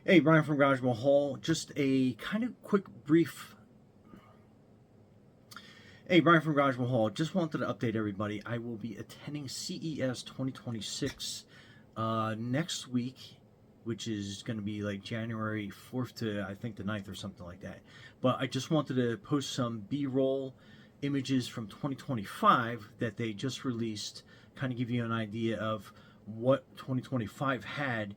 Hey, Brian from GarageMahal. Just a kind of quick, brief. Hey, Brian from GarageMahal. Just wanted to update everybody. I will be attending CES 2026 next week, which is going to be like January 4th to I think the 9th or something like that. But I just wanted to post some B-roll images from 2025 that they just released, kind of give you an idea of what 2025 had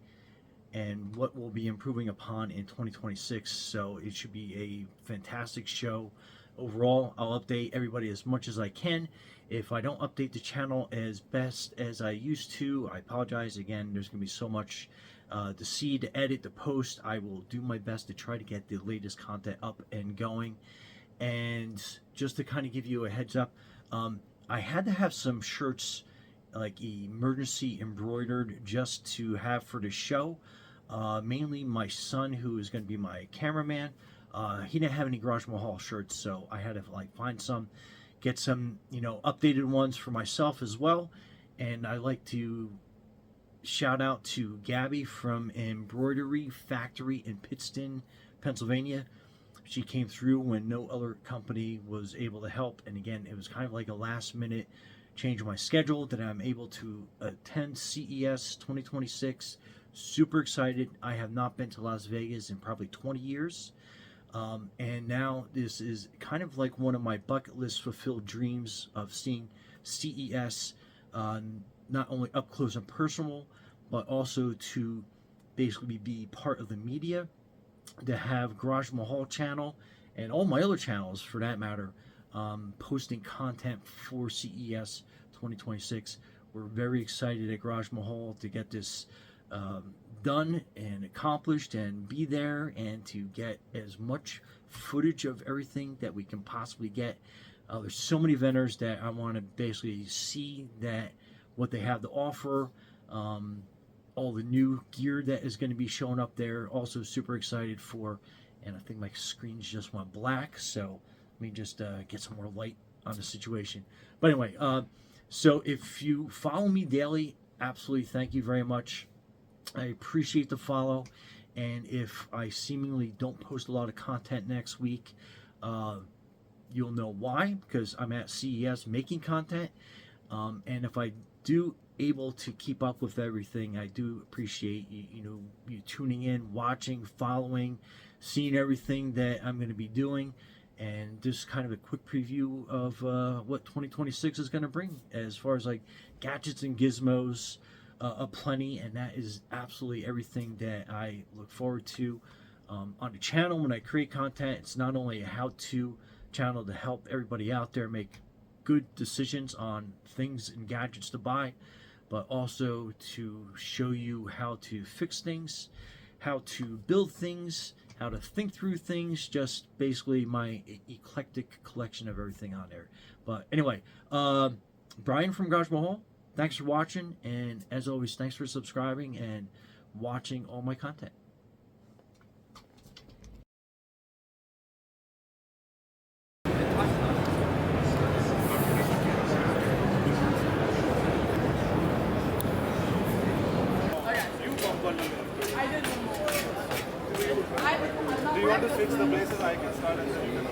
and what we'll be improving upon in 2026. So it should be a fantastic show overall. I'll update everybody as much as I can. If I don't update the channel as best as I used to, I apologize. Again, there's going to be so much to see, to edit, to post. I will do my best to try to get the latest content up and going. And just to kind of give you a heads up, I had to have some shirts like emergency embroidered just to have for the show. Mainly my son, who is going to be my cameraman. He didn't have any GarageMahal shirts, so I had to like find some, get some, updated ones for myself as well. And I like to shout out to Gabi from Embroidery Factory in Pittston, Pennsylvania. She came through when no other company was able to help, and again, it was kind of like a last minute change of my schedule that I'm able to attend CES 2026. Super excited. I have not been to Las Vegas in probably 20 years. And now this is kind of like one of my bucket list fulfilled dreams of seeing CES not only up close and personal, but also to basically be part of the media, to have GarageMahal channel and all my other channels for that matter posting content for CES 2026. We're very excited at GarageMahal to get this done and accomplished and be there and to get as much footage of everything that we can possibly get. There's so many vendors that I want to basically see that what they have to offer, all the new gear that is going to be showing up there. Also super excited for, and I think my screen's just went black, so let me just get some more light on the situation. But anyway, so if you follow me daily, absolutely thank you very much. I appreciate the follow, and if I seemingly don't post a lot of content next week, you'll know why, because I'm at CES making content. And if I do able to keep up with everything, I do appreciate you tuning in, watching, following, seeing everything that I'm going to be doing. And just kind of a quick preview of what 2026 is going to bring as far as like gadgets and gizmos, aplenty, and that is absolutely everything that I look forward to on the channel. When I create content, it's not only a how-to channel to help everybody out there make good decisions on things and gadgets to buy, but also to show you how to fix things, how to build things, how to think through things, just basically my eclectic collection of everything on there. But anyway, Brian from GarageMahal, thanks for watching, and as always, thanks for subscribing and watching all my content. Do you want to switch the places? I can start and then you can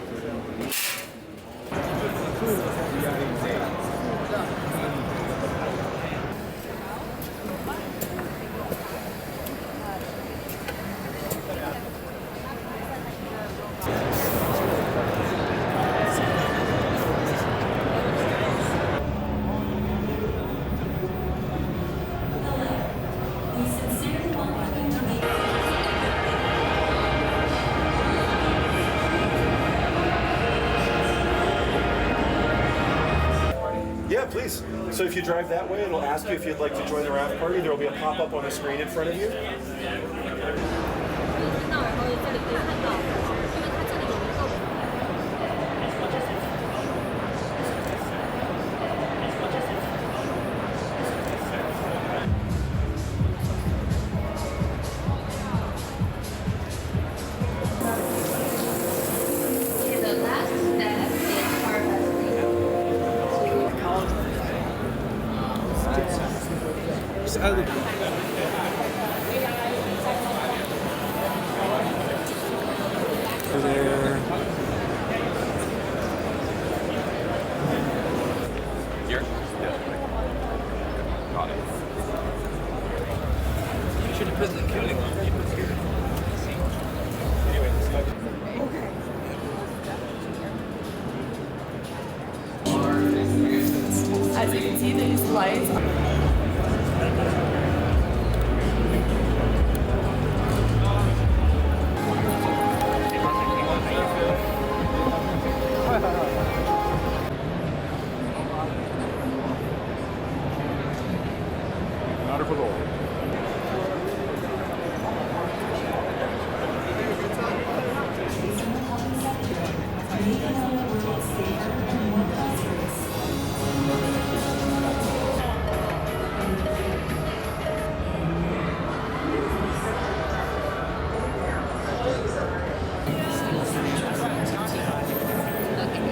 Yeah, please. So if you drive that way, it'll ask you if you'd like to join the raft party. There will be a pop-up on the screen in front of you. as you can see, these lights.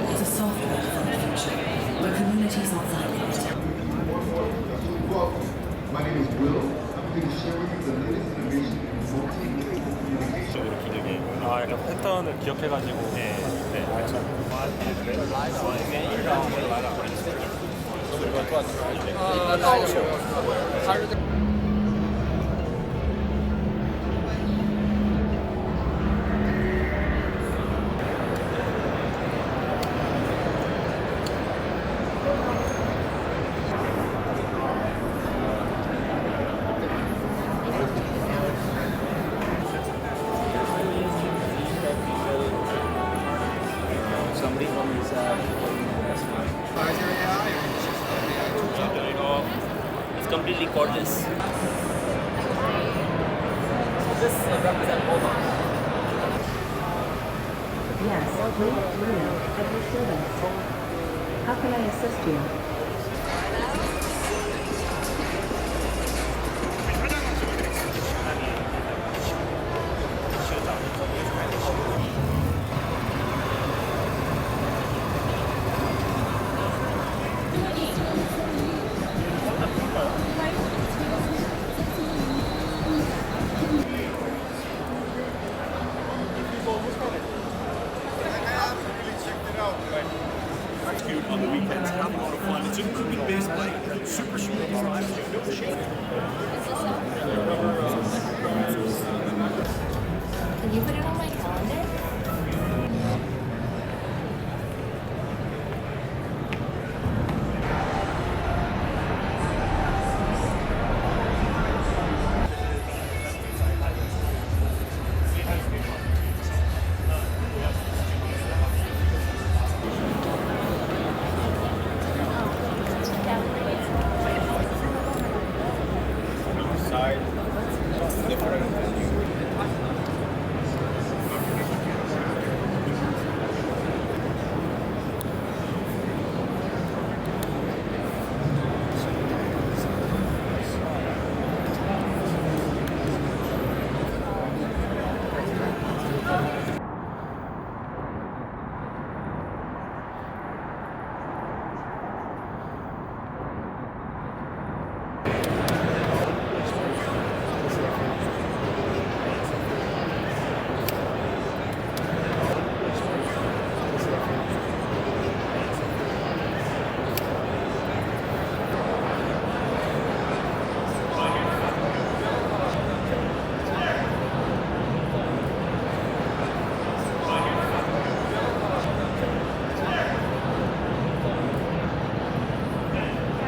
It's a software for the future, where communities are vibrant. Welcome. My name is Will. I'm here to share with you the latest innovation in multi-media communication. 기능이 약간 패턴을 기억해가지고 It's completely cordless. Yes, please, at your service. How can I assist you? On the weekends, have a lot of fun. It's a cooking based bike, super short drive, no shake. Can you put it